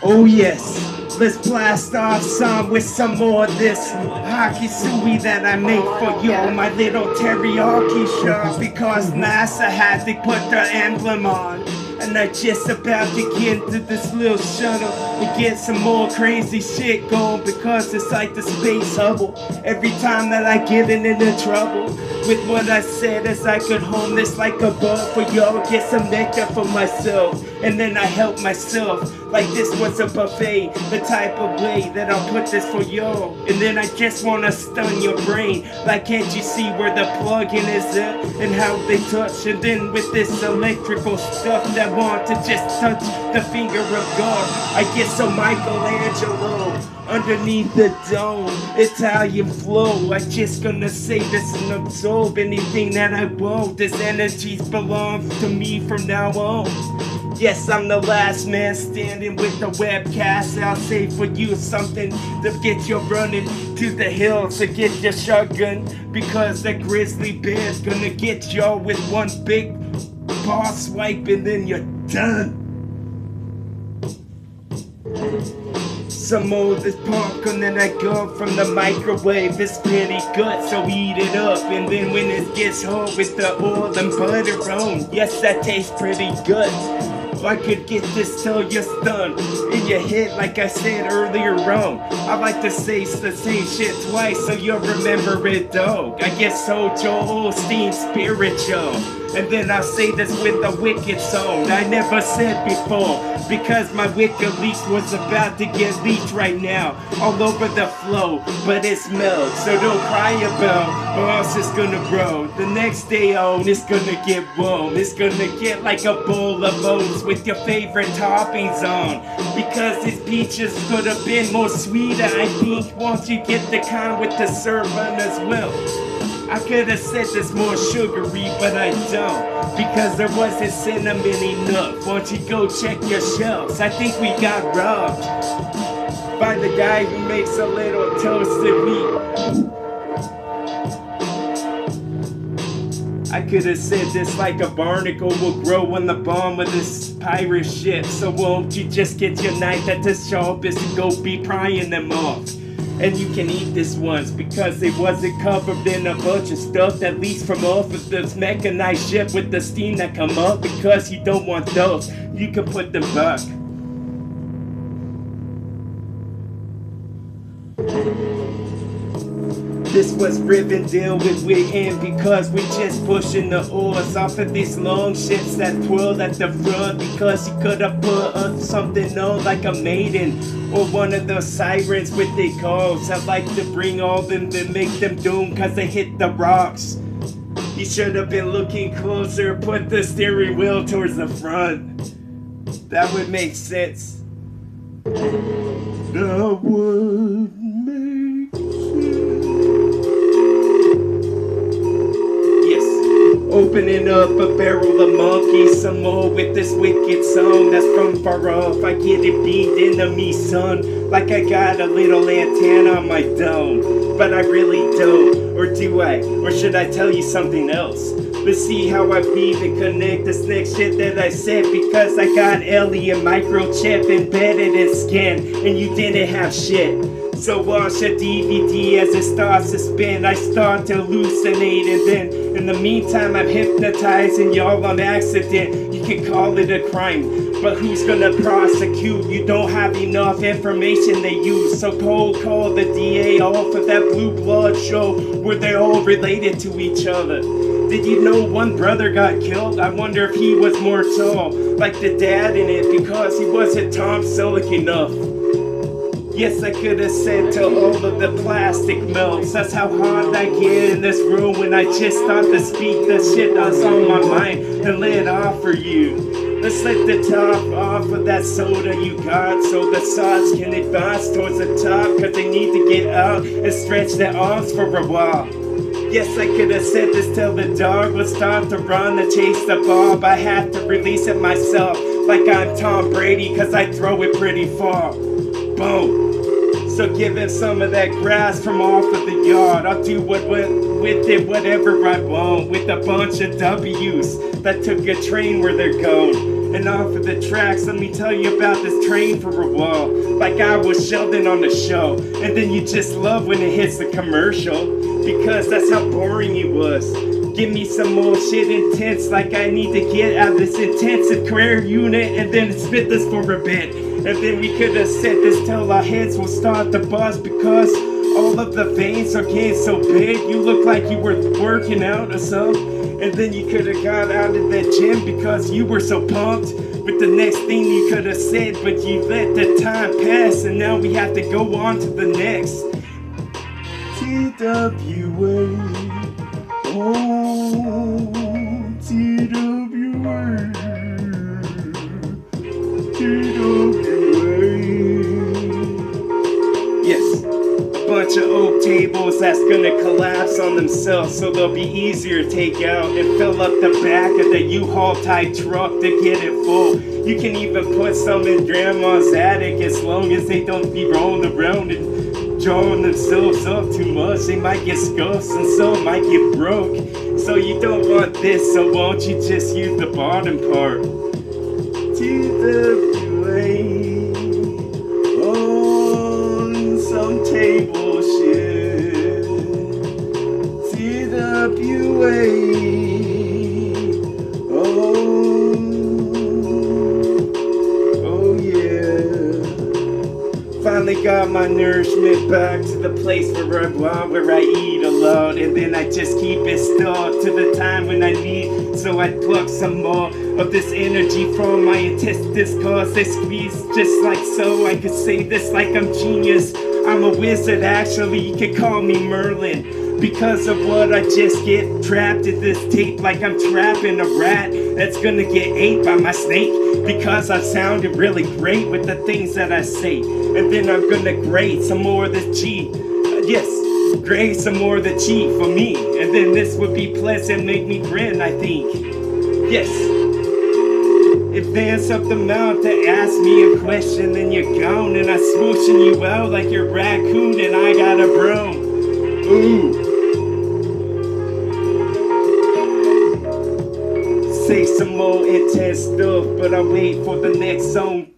Oh yes, let's blast off some with some more of this hockey suey that I made for you, my little teriyaki shirt, because NASA had to put the emblem on. And I just about to get into this little shuttle and get some more crazy shit going, because it's like the space hubble. Every time that I get into trouble with what I said, as I could home this like a bug for y'all, get some nectar for myself, and then I help myself like this was a buffet, the type of way that I'll put this for y'all. And then I just wanna stun your brain, like can't you see where the plug-in is at and how they touch? And then with this electrical stuff that want to just touch the finger of God, I get some Michelangelo underneath the dome, Italian flow. I just gonna say this and absorb anything that I want. This energy belongs to me from now on. Yes, I'm the last man standing with the webcast. I'll say for you something to get you running to the hills to get your shotgun, because the grizzly bear's gonna get y'all with one big paw swipe and then you're done. Some more of this popcorn that I got from the microwave, it's pretty good, so eat it up. And then when it gets hot with the oil and butter on, yes, that tastes pretty good. I could get this till you're stunned in your head, like I said earlier on. I like to say the same shit twice so you'll remember it, dog. I get so Joel Osteen spiritual. And then I'll say this with a wicked song I never said before, because my wicked leak was about to get leaked right now, all over the flow, but it's milk, so don't cry about, or else it's gonna grow. The next day on, it's gonna get warm. It's gonna get like a bowl of oats with your favorite toppings on, because these peaches could have been more sweeter, I think, once you get the kind with the syrup on as well. I could have said this more sugary, but I don't, because there wasn't cinnamon enough. Won't you go check your shelves? I think we got robbed by the guy who makes a little toasted meat. I could have said this like a barnacle will grow on the bottom of this pirate ship. So won't you just get your knife at the sharpest and go be prying them off? And you can eat this once, because it wasn't covered in a bunch of stuff that leaks from off of this mechanized ship with the steam that come up. Because you don't want those, you can put them back. This was Rivendell with him, because we just pushing the oars off of these long ships that twirl at the front, because he could have put up something on like a maiden or one of those sirens with their calls. I like to bring all them to make them doom, cause they hit the rocks. He should have been looking closer, put the steering wheel towards the front. That would make sense. That would make sense. Opening up a barrel of monkeys some more with this wicked song that's from far off. I get it beamed into me, son, like I got a little antenna on my dome. But I really don't, or do I? Or should I tell you something else? Let's see how I beat and connect this next shit that I said, because I got alien microchip embedded in skin, and you didn't have shit. So watch a DVD as it starts to spin. I start to hallucinate, and then in the meantime I'm hypnotizing y'all on accident. You can call it a crime, but who's gonna prosecute? You don't have enough information they use, so cold call the DA off of that Blue Blood show where they're all related to each other. Did you know one brother got killed? I wonder if he was more tall, like the dad in it, because he wasn't Tom Selleck enough. Yes, I could have said to all of the plastic melts. That's how hard I get in this room when I just start to speak the shit that's on my mind and lay it off for you. Let's let the top off of that soda you got, so the sauce can advance towards the top, cause they need to get out and stretch their arms for a while. Yes, I could have said this till the dog would start to run to chase the ball, but I had to release it myself like I'm Tom Brady, cause I throw it pretty far. Boom. So give him some of that grass from off of the yard. I'll do with it whatever I want, with a bunch of W's that took a train where they're going. And off of the tracks, let me tell you about this train for a while. Like I was Sheldon on the show. And then you just love when it hits the commercial, because that's how boring it was. Give me some more shit intense, like I need to get out of this intensive career unit and then spit this for a bit. And then we could have said this till our heads will start to buzz, because all of the veins are getting so big. You look like you were working out or something. And then you could have got out of the gym because you were so pumped with the next thing you could have said, but you let the time pass and now we have to go on to the next. TWA, oh, TWA, TWA. Yes, a bunch of oak tables that's gonna collapse on themselves, so they'll be easier to take out and fill up the back of the U-Haul type truck to get it full. You can even put some in grandma's attic, as long as they don't be rolling around and drawing themselves up too much. They might get scuffs and some might get broke. So you don't want this, so won't you just use the bottom part? TWA, on some table shit. TWA, oh yeah. Finally got my nourishment back to the place where I belong, where I eat alone, and then I just keep it stored to the time when I need. So I pluck some more of this energy from my intestines, cause they squeeze just like so. I could say this like I'm genius. I'm a wizard, actually, you could call me Merlin, because of what I just get trapped in this tape, like I'm trapping a rat that's gonna get ate by my snake, because I sounded really great with the things that I say. And then I'm gonna grade some more of the G. Yes, grade some more of the G for me. And then this would be pleasant, make me grin, I think. Yes. Advance up the mount to ask me a question, then you're gone, and I'm smooching you out like you're raccoon and I got a broom. Ooh. Say some more intense stuff, but I wait for the next song.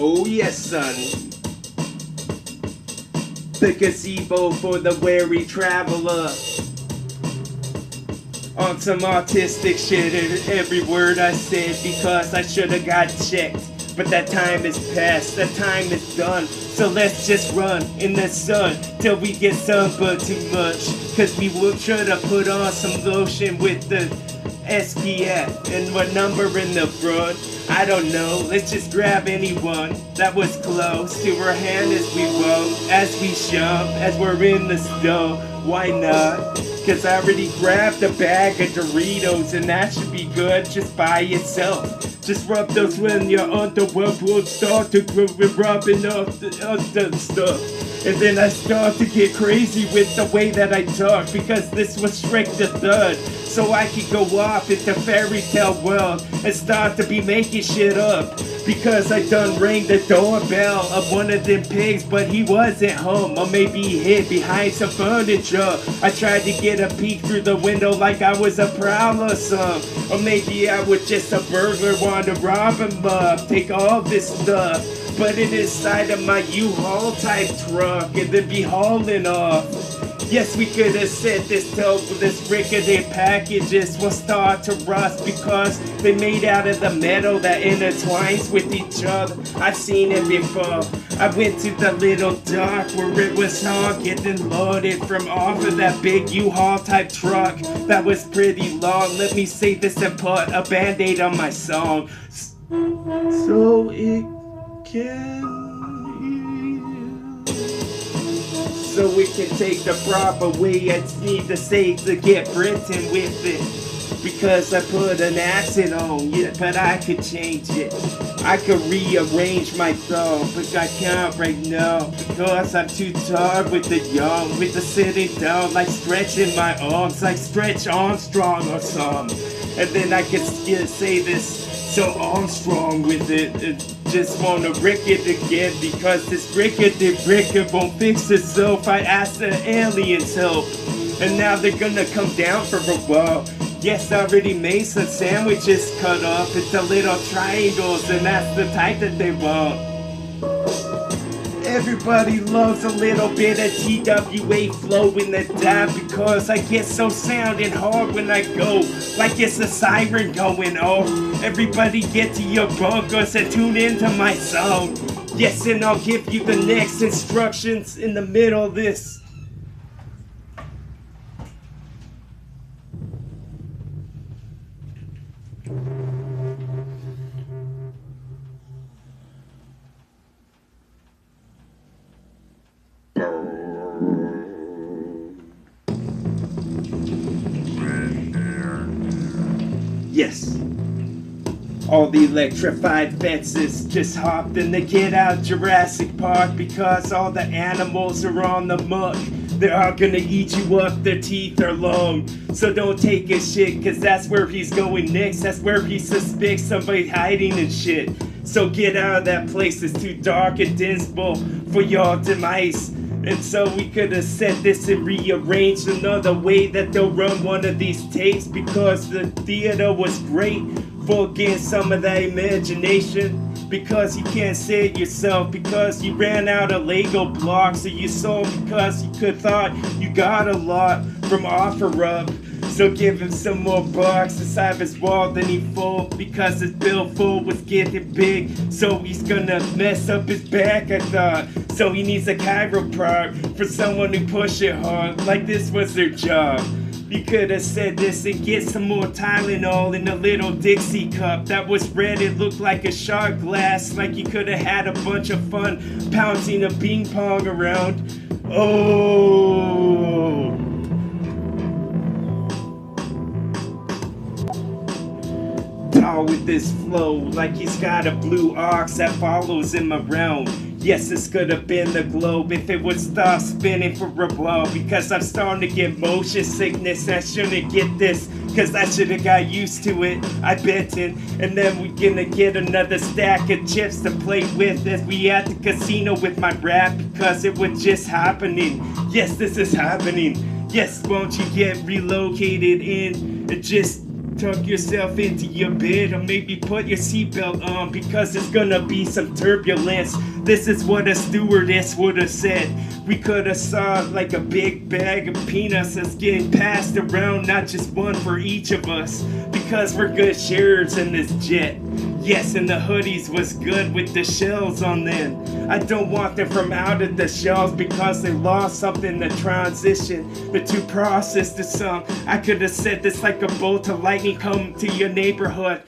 Oh yes, son. The gazebo for the weary traveler. On some autistic shit in every word I said, because I should've got checked. But that time is past, that time is done. So let's just run in the sun till we get sunburned too much. Cause we will try to put on some lotion with the SPF and what number in the front. I don't know, let's just grab anyone that was close to her hand as we roll, as we shove, as we're in the stove. Why not? Cause I already grabbed a bag of Doritos and that should be good just by itself. Just rub those when your underwear will start to rubbing off the other stuff. And then I start to get crazy with the way that I talk, because this was Shrek the Third. So I could go off into fairy tale world and start to be making shit up. Because I done rang the doorbell of one of them pigs, but he wasn't home. Or maybe he hid behind some furniture. I tried to get a peek through the window like I was a prowler or some. Or maybe I was just a burglar wanting to rob him up, take all this stuff, put it inside of my U-Haul type truck and then be hauling off. Yes, we could have said this till this rickety packages will start to rust, because they made out of the metal that intertwines with each other. I've seen it before. I went to the little dock where it was all getting loaded from off of that big U-Haul type truck that was pretty long. Let me say this and put a band-aid on my song, so it can so we can take the proper way. I need to say to get Britain with it. because I put an accent on, yeah, but I could change it. I could rearrange my thought, but I can't right now because I'm too tired with the young, with the sitting down, like stretching my arms, like Stretch Armstrong or something. And then I could say this so Armstrong with it. Just wanna wreck it again because this record won't fix itself. I asked the aliens help, and now they're gonna come down for a while. Yes, I already made some sandwiches cut up into little triangles, and that's the type that they want. Everybody loves a little bit of TWA flow in the dab because I get so sounding hard when I go, like it's a siren going off. Everybody get to your bunkers and tune into my song. Yes, and I'll give you the next instructions in the middle of this. Yes. All the electrified fences just hopped in the Get Out Jurassic Park because all the animals are on the muck. They're all gonna eat you up, their teeth are long. So don't take his shit, cause that's where he's going next. That's where he suspects somebody hiding and shit. So get out of that place, it's too dark and dismal for your demise. And so we could have set this and rearranged another way that they'll run one of these tapes because the theater was great for getting some of that imagination. Because you can't say it yourself, because you ran out of Lego blocks, or you sold because you could thought you got a lot from OfferUp. So give him some more bucks inside of his wall, then he fold because his billfold was getting big. So he's gonna mess up his back, I thought. So he needs a chiropractor for someone who push it hard, like this was their job. You could have said this and get some more Tylenol in a little Dixie cup that was red. It looked like a shot glass, like you could have had a bunch of fun pouncing a ping pong around. Oh. Tall with this flow, like he's got a blue ox that follows him around. Yes, this could have been the globe if it would stop spinning for a while. Because I'm starting to get motion sickness. I shouldn't get this, cause I should have got used to it. I bet it. And then we gonna get another stack of chips to play with as we at the casino with my rap. Because it was just happening. Yes, this is happening. Yes, won't you get relocated in and just tuck yourself into your bed, or maybe put your seatbelt on because there's gonna be some turbulence. This is what a stewardess would have said. We could have saw like a big bag of peanuts that's getting passed around, not just one for each of us, because we're good sharers in this jet. Yes, and the hoodies was good with the shells on them. I don't want them from out of the shells because they lost something to transition, but to process the song. I could have said this like a bolt of lightning come to your neighborhood.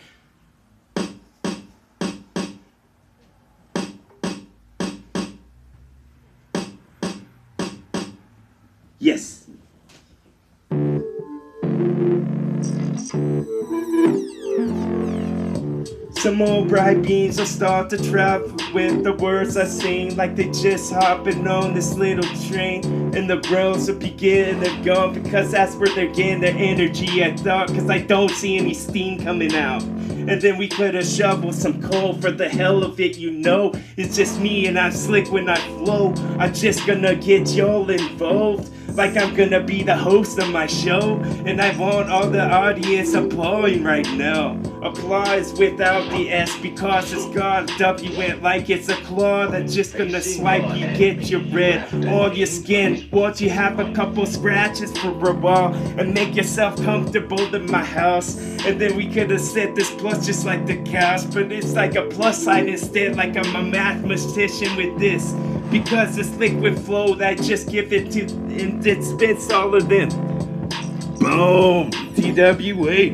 Yes. Some more bright beams will start to travel with the words I sing, like they just hopping on this little train. And the rails will begin to go because that's where they're getting their energy, I thought, cause I don't see any steam coming out. And then we could have shoveled some coal for the hell of it, you know. It's just me and I'm slick when I flow. I'm just gonna get y'all involved, like I'm gonna be the host of my show. And I want all the audience applauding right now. Applause without the S because it's got W in like it's a claw that's just gonna swipe you, get your red on your skin. Won't you have a couple scratches for a while and make yourself comfortable in my house? And then we could have said this plus just like the couch, but it's like a plus sign instead, like I'm a mathematician with this. Because it's liquid flow that just give it to and dispense all of them. Boom! TWA.